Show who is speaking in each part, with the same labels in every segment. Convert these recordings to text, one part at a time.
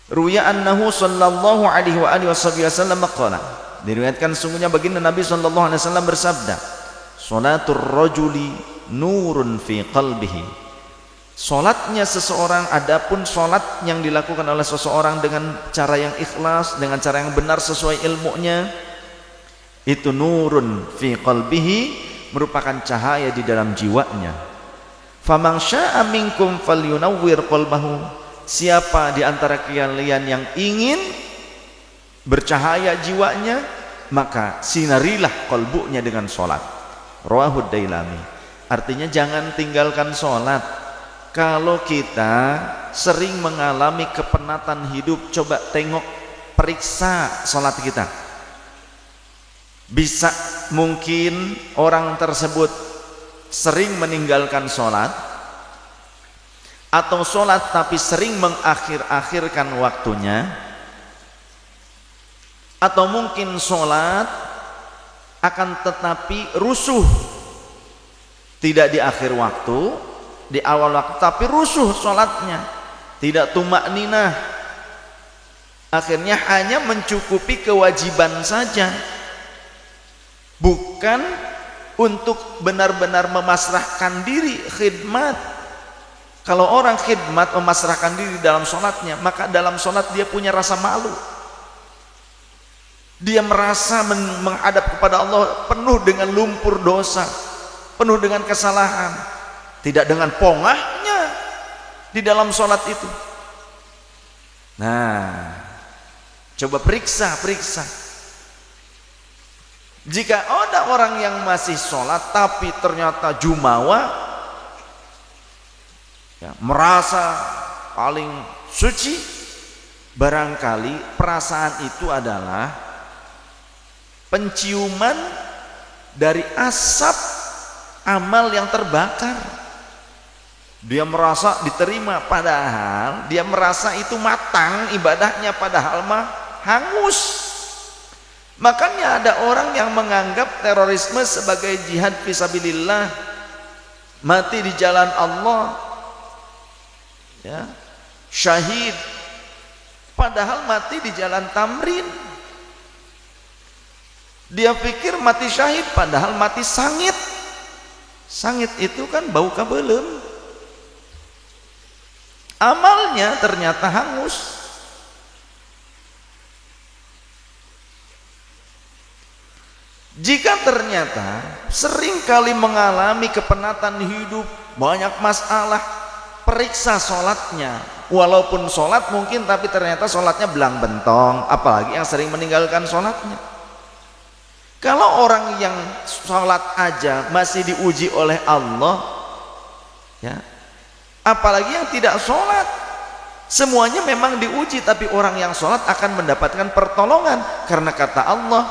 Speaker 1: Ruya annahu sallallahu alaihi wa alihi wasallam qala, diriwayatkan sungguhnya baginda Nabi sallallahu alaihi wasallam bersabda, salatur rajuli nurun fi qalbihi. Salatnya seseorang, adapun salat yang dilakukan oleh seseorang dengan cara yang ikhlas, dengan cara yang benar sesuai ilmunya, itu nurun fi qalbihi, merupakan cahaya di dalam jiwanya. Faman syaa'a minkum falyunawwir qalbahu, siapa di antara kalian yang ingin bercahaya jiwanya, maka sinarilah qalbunya dengan salat. Rawahu Dailami. Artinya jangan tinggalkan salat. Kalau kita sering mengalami kepenatan hidup, coba tengok, periksa salat kita. Bisa mungkin orang tersebut sering meninggalkan salat, atau sholat tapi sering mengakhir-akhirkan waktunya, atau mungkin sholat akan tetapi rusuh, tidak di akhir waktu, di awal waktu, tapi rusuh sholatnya, tidak tumakninah, akhirnya hanya mencukupi kewajiban saja, bukan untuk benar-benar memasrahkan diri khidmat. Kalau orang khidmat memasrahkan diri dalam sholatnya, maka dalam sholat dia punya rasa malu. Dia merasa menghadap kepada Allah penuh dengan lumpur dosa, penuh dengan kesalahan, tidak dengan pongahnya di dalam sholat itu. Nah, coba periksa. Jika ada orang yang masih sholat tapi ternyata jumawa, ya, merasa paling suci, barangkali perasaan itu adalah penciuman dari asap amal yang terbakar. Dia merasa diterima, padahal dia merasa itu matang ibadahnya, padahal mah hangus. Makanya ada orang yang menganggap terorisme sebagai jihad fisabilillah, mati di jalan Allah, ya, syahid, padahal mati di jalan tamrin. Dia pikir mati syahid, padahal mati sangit. Sangit itu kan bau kabelem, amalnya ternyata hangus. Jika ternyata sering kali mengalami kepenatan hidup, banyak masalah, periksa sholatnya. Walaupun sholat mungkin, tapi ternyata sholatnya belang bentong, apalagi yang sering meninggalkan sholatnya. Kalau orang yang sholat aja masih diuji oleh Allah, ya, apalagi yang tidak sholat. Semuanya memang diuji, tapi orang yang sholat akan mendapatkan pertolongan, karena kata Allah,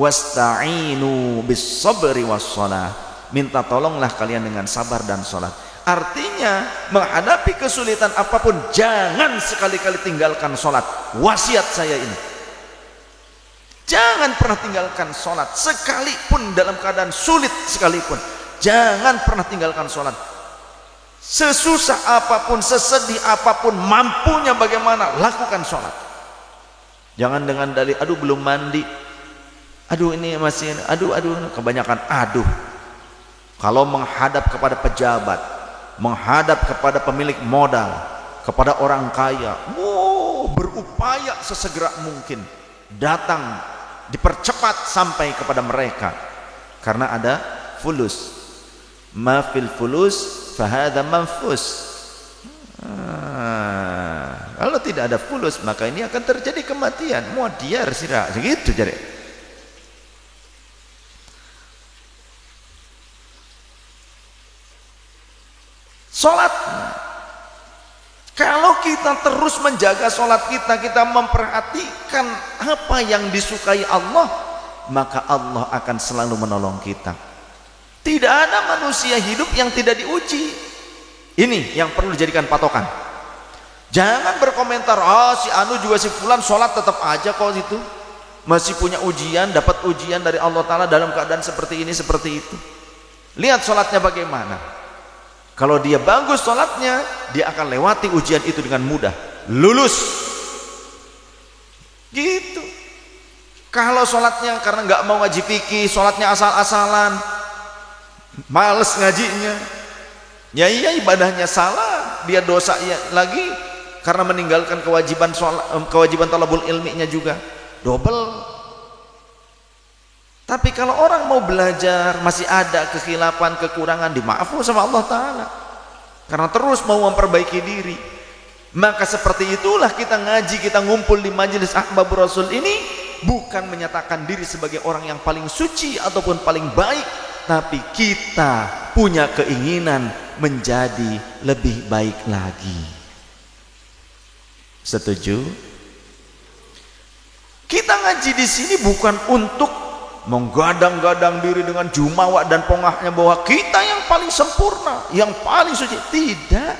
Speaker 1: wasta'inu bis sabri was shalah, minta tolonglah kalian dengan sabar dan sholat. Artinya menghadapi kesulitan apapun, jangan sekali-kali tinggalkan sholat. Wasiat saya ini, jangan pernah tinggalkan sholat, sekalipun dalam keadaan sulit sekalipun, jangan pernah tinggalkan sholat. Sesusah apapun, sesedih apapun, mampunya bagaimana, lakukan sholat. Jangan dengan dalih, aduh belum mandi, aduh ini masih, aduh kebanyakan aduh. Kalau menghadap kepada pejabat, menghadap kepada pemilik modal, kepada orang kaya, berupaya sesegera mungkin datang, dipercepat sampai kepada mereka, karena ada fulus. Ma fil fulus fahadha manfus. Kalau tidak ada fulus, maka ini akan terjadi kematian. Muadiar sirah segitu jadi. Sholat, kalau kita terus menjaga sholat kita, kita memperhatikan apa yang disukai Allah, maka Allah akan selalu menolong kita. Tidak ada manusia hidup yang tidak diuji. Ini yang perlu dijadikan patokan. Jangan berkomentar, si anu juga si fulan sholat tetap aja kok itu, masih punya ujian, dapat ujian dari Allah Ta'ala dalam keadaan seperti ini, seperti itu. Lihat sholatnya bagaimana. Kalau dia bagus sholatnya, dia akan lewati ujian itu dengan mudah, lulus. Gitu. Kalau sholatnya karena nggak mau ngaji fikih, sholatnya asal-asalan, males ngajinya, ya iya ibadahnya salah, dia dosa ya lagi karena meninggalkan kewajiban sholat, kewajiban talabul ilminya juga double. Tapi kalau orang mau belajar masih ada kekhilafan, kekurangan, dimaafkan sama Allah Ta'ala karena terus mau memperbaiki diri. Maka seperti itulah kita ngaji, kita ngumpul di majelis Ahbabur Rasul ini bukan menyatakan diri sebagai orang yang paling suci ataupun paling baik, tapi kita punya keinginan menjadi lebih baik lagi. Setuju? Kita ngaji di sini bukan untuk menggadang-gadang diri dengan jumawa dan pongahnya bahwa kita yang paling sempurna, yang paling suci. Tidak.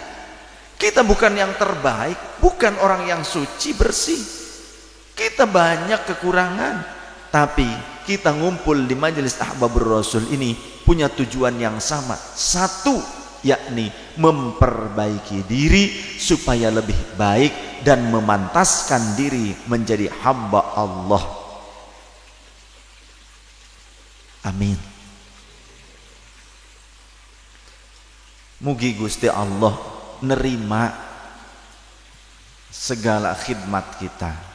Speaker 1: Kita bukan yang terbaik, bukan orang yang suci bersih. Kita banyak kekurangan, tapi kita ngumpul di majelis Ahbabur Rasul ini punya tujuan yang sama. Satu, yakni memperbaiki diri supaya lebih baik dan memantaskan diri menjadi hamba Allah. Amin. Mugi Gusti Allah nerima segala khidmat kita.